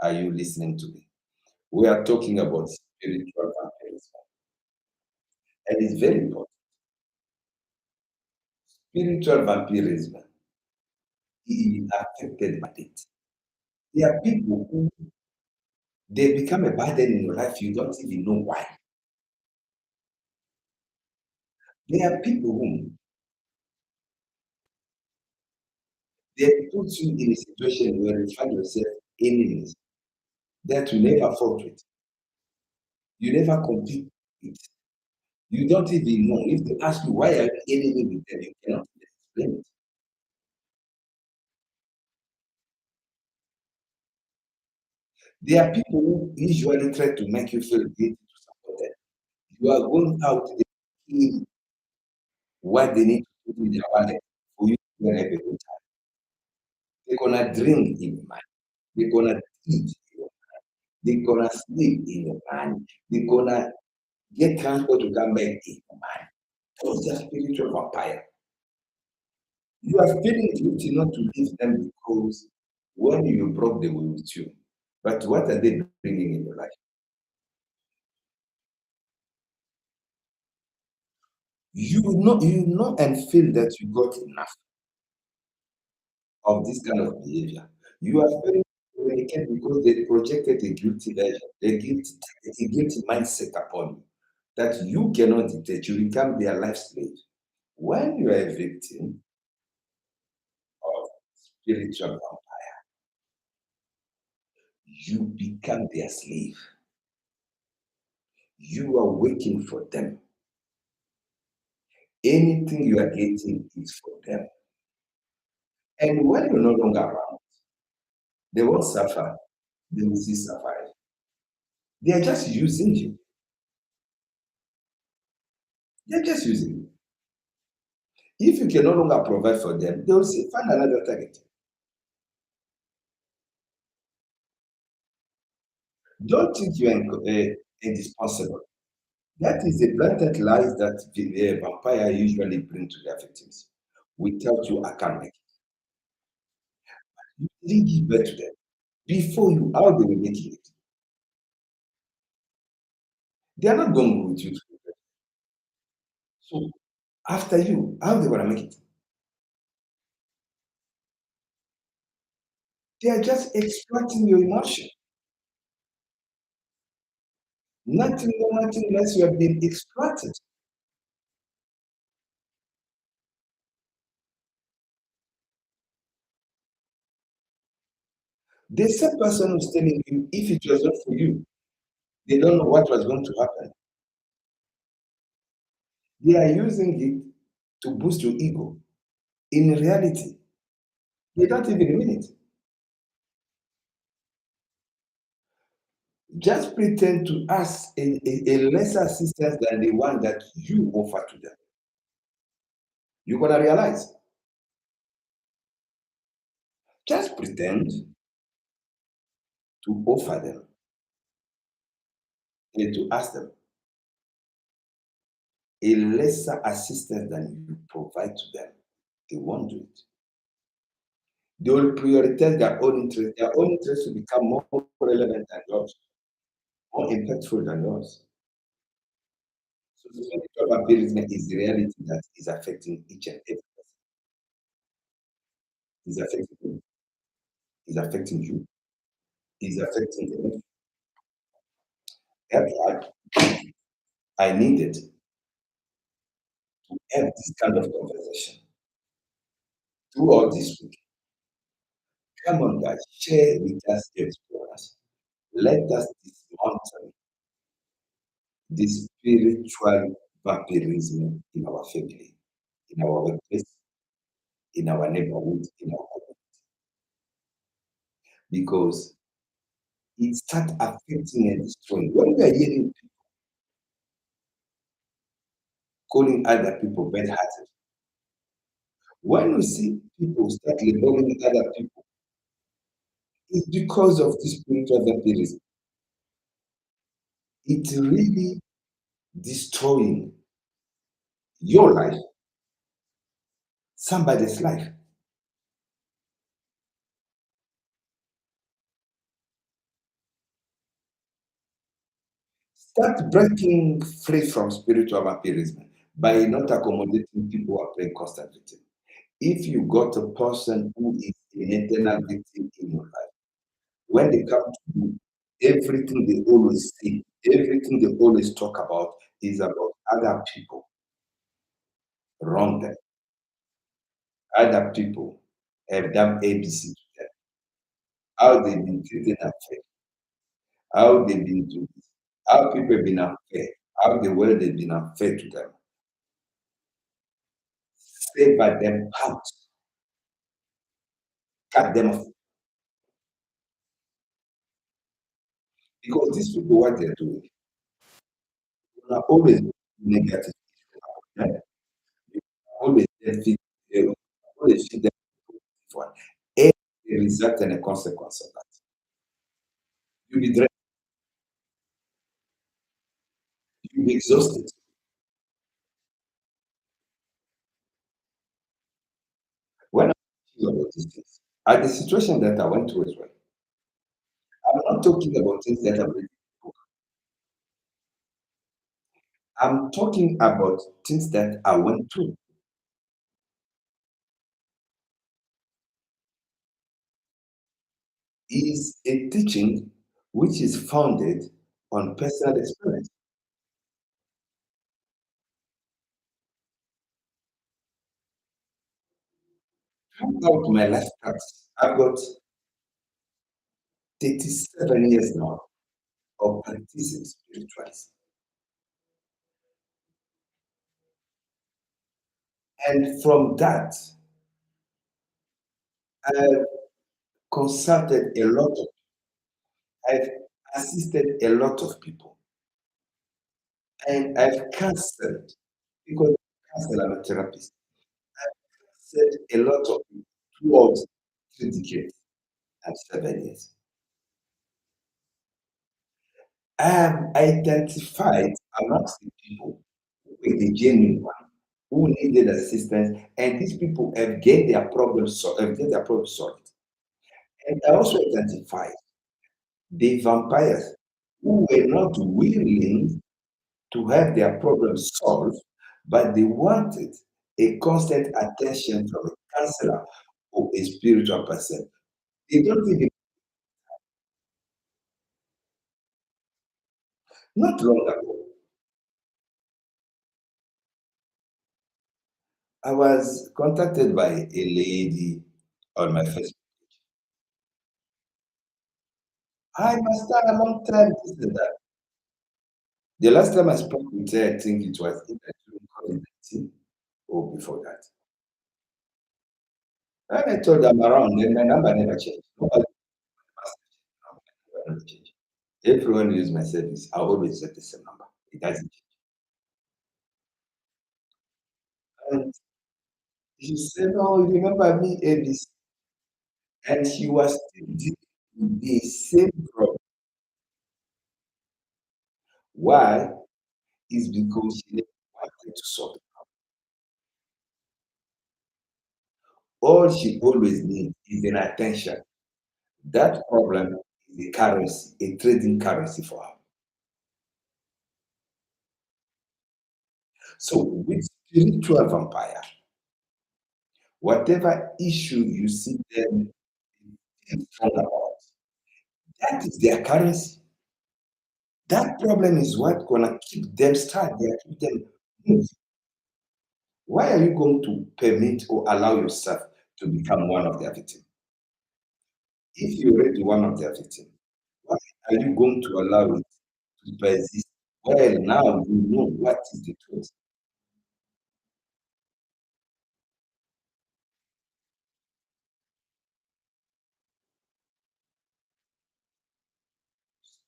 are you listening to me? We are talking about spiritual vampirism, and it's very important. Spiritual vampirism is affected by it. There are people who they become a burden in your life, you don't even know why. There are people who they put you in a situation where you find yourself enemies that you never fought with, you never compete with. You don't even know. If they ask you why are you enemy with them, you cannot explain it. There are people who usually try to make you feel guilty to support them. You are going out there doing what they need to put in their wallet for you to have a good time. They're gonna drink in your mind. They're gonna eat in your mind. They're gonna sleep in your mind. They're gonna get transport to come back in your mind. Those are spiritual vampire. You are feeling guilty not to leave them because when you broke, they were with you. But what are they bringing in your life? You know and feel that you got enough of this kind of behavior. You are very communicate because they projected a guilty version, a guilty mindset upon you that you cannot detach. You become their life slave. When you are a victim of spiritual vampire, you become their slave. You are waiting for them. Anything you are getting is for them. And when you're no longer around, they won't suffer. They will still survive. They are just using you. They're just using you. If you can no longer provide for them, they will say, find another target. Don't think you are indispensable. That is a blatant lie that the vampire usually bring to their victims. Without you, I can't make it. You didn't give birth to them. Before you, how they were making it. They are not going with you. So after you, how they gonna make it? They are just exploiting your emotion. Nothing more, nothing less. You have been exploited. The same person who's telling you if it was not for you, they don't know what was going to happen. They are using it to boost your ego. In reality, they don't even mean it. Just pretend to ask a lesser assistance than the one that you offer to them. You're gonna realize. Just pretend to offer them and to ask them a lesser assistance than you provide to them. They won't do it. They will prioritize their own interest. Their own interest will become more relevant than yours, more impactful than yours. So spiritual vampirism is the reality that is affecting each and every person. Is affecting you. Is affecting you. Is affecting them. That's why I needed to have this kind of conversation throughout this week. Come on, guys, share with us your experience. Let us dismantle the spiritual vampirism in our family, in our workplace, in our neighborhood, in our community, because it starts affecting and destroying. When we are hearing people calling other people bad-hearted, when we see people start labeling other people, it's because of this spiritual vampirism. It's really destroying your life, somebody's life. Start breaking free from spiritual vampirism by not accommodating people who are playing constant victim. If you got a person who is an eternal victim in your life, when they come to you, everything they always say, everything they always talk about is about other people. Wrong them. Other people have done ABC to them. How they've been treated unfair. How they've been doing this. How people have been unfair. How the world has been unfair to them. Favor them out. Cut them off. Because these people, what they're doing, they are always negative. Yeah? They always feed, they always feed them one. Every result and a consequence of that. You'll be drained, you'll be exhausted. When I'm talking about these things, at the situation that I went through as well, I'm not talking about things that I'm reading. I'm talking about things that I went through. Is a teaching which is founded on personal experience. Throughout my life practice, I've got 37 years now of practicing spiritualism. And from that, I've consulted a lot of, I've assisted a lot of people, and I've counseled, because counsel, I'm a therapist, counseled a lot of people throughout 3 decades and 7 years. I have identified amongst the people with the genuine one who needed assistance, and these people have get their problems have get their problems solved. And I also identified the vampires who were not willing to have their problems solved, but they wanted a constant attention from a counselor or a spiritual person. They don't even, not long ago, I was contacted by a lady on my Facebook. I must start a long time, this and that. The last time I spoke with her, I think it was either during COVID-19 or before that. And I told them around, then my number never changed. Nobody asked my number never changed. Everyone used my service. I always get the same number. It doesn't change. And she said, "Oh, you remember me, Elvis?" And she was still dealing with the same problem. Why? Is because she never wanted to solve it. All she always needs is an attention. That problem is a currency, a trading currency for her. So with spiritual vampire, whatever issue you see them informed about, that is their currency. That problem is what gonna keep them started, keep them moving. Why are you going to permit or allow yourself to become one of their victims? If you're already one of their victims, why are you going to allow it to persist? Well, now you know what is the truth.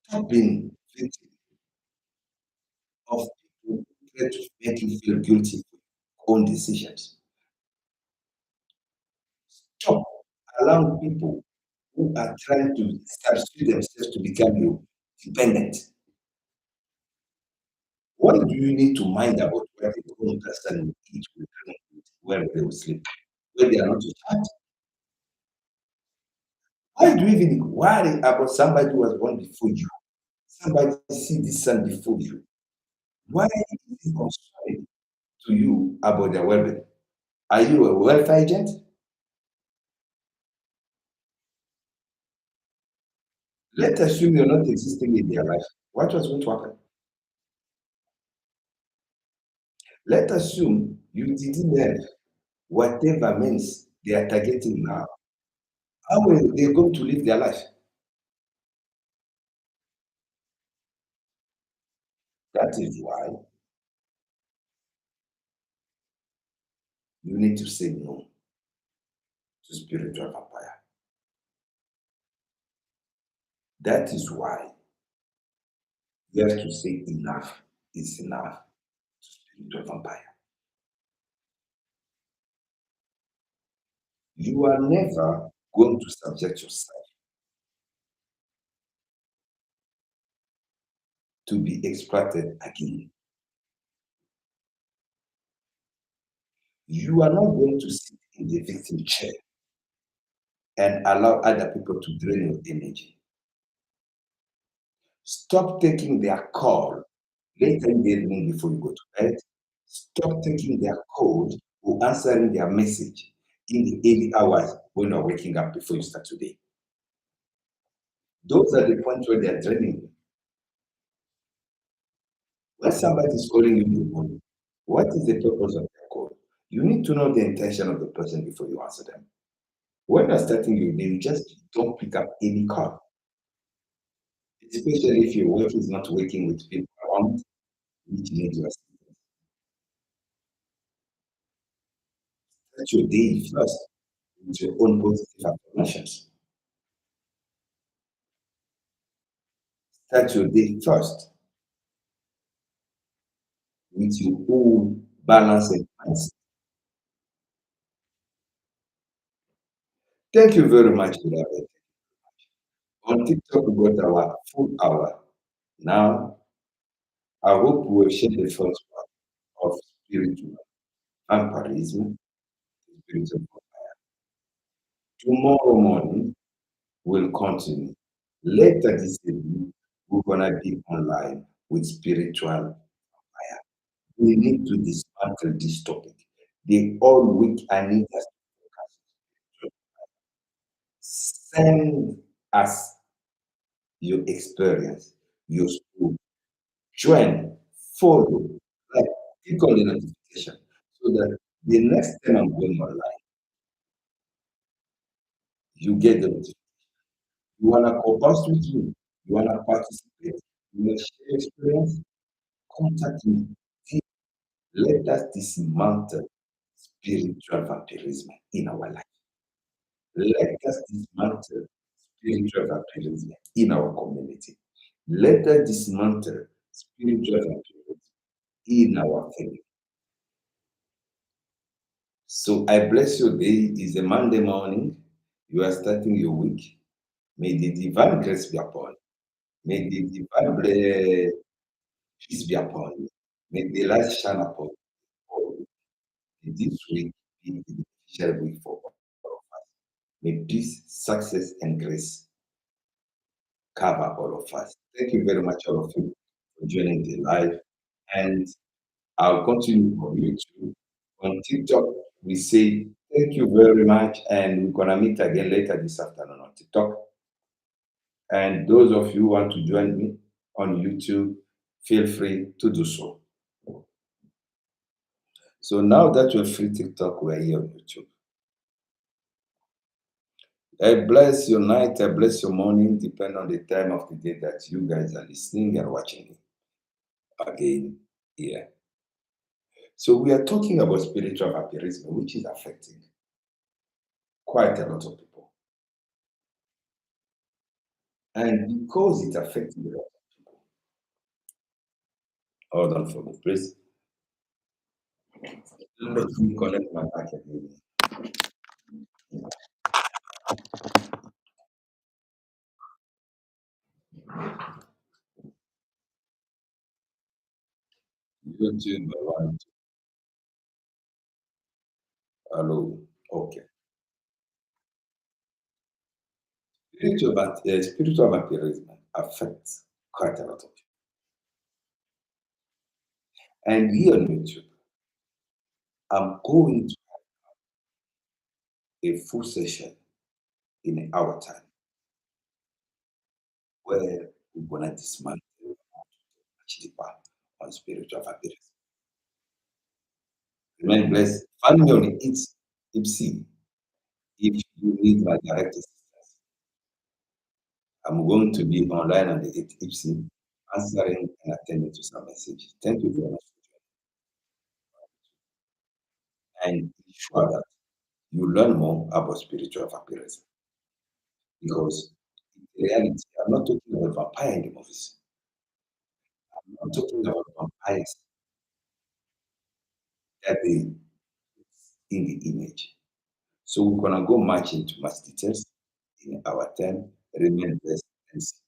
Stop being victim of people who try to make you feel guilty for your own decisions. Stop allowing people who are trying to substitute themselves to become you dependent. Why do you need to mind about where the wrong person will eat, will drink, where they will sleep, where they are not in charge? Why do you even worry about somebody who was born before you? somebody see the sun before you, why is it concerning to you about their well-being? Are you a welfare agent? Let's assume you're not existing in their life. What was going to happen? Let's assume you didn't have whatever means they are targeting now. How are they going to live their life? That is why you need to say no to spiritual vampire. That is why you have to say enough is enough to spiritual vampire. You are never going to subject yourself to be exploited again. You are not going to sit in the victim chair and allow other people to drain your energy. Stop taking their call later in the evening before you go to bed. Stop taking their call or answering their message in the early hours when you're waking up before you start today. Those are the points where they're draining you. When somebody is calling you in the morning, what is the purpose of their call? You need to know the intention of the person before you answer them. When you're starting your day, you just don't pick up any call, especially if your work is not working with people around which need your assistance. Start your day first with your own positive affirmations. Start your day first with your own balance and mindset. Thank you very much for that. On TikTok, we got our full hour. Now, I hope we will share the first part of spiritual vampirism, spiritual vampire. Tomorrow morning, we'll continue. Later this evening, we're gonna be online with spiritual fire. We need to dismantle this topic. The whole week I need us to focus. Send us your experience, your story. Join, follow, like, click on the notification so that the next time I'm going online, you get the notification. You wanna co-host with me, you wanna participate, you wanna share experience, contact me. Let us dismantle spiritual vampirism in our life. Let us dismantle spiritual vampirism in our community. Let us dismantle spiritual vampirism in our family. So I bless your day. It's a Monday morning. You are starting your week. May the divine grace be upon you. May the divine peace be upon you. May the light shine upon you. May this week be the beneficial week for all of us. May peace, success, and grace cover all of us. Thank you very much, all of you, for joining the live. And I'll continue on YouTube. On TikTok, we say thank you very much, and we're gonna meet again later this afternoon on TikTok. And those of you who want to join me on YouTube, feel free to do so. So now that we're free TikTok, we're here on YouTube. I bless your night, I bless your morning, depending on the time of the day that you guys are listening and watching me again here. So we are talking about spiritual vampirism, which is affecting quite a lot of people. And because it affects a lot of people, hold on for me, please. Let me connect my back again. YouTube, one, hello. Okay. Spiritual vampirism affects quite a lot of you. And here on YouTube, I'm going to a full session in our time where we're gonna dismantle much deeper on spiritual fabrics. Remain blessed. Find me on Ipsy if you need my direct assistance. I'm going to be online on the Ipsy answering and attending to some messages. Thank you very much for joining. And ensure that you learn more about spiritual vampirism because in reality, I'm not talking about vampire in the movies. I'm talking about vampires that they in the image. So we're gonna go much into much details in our time. Remain blessed and see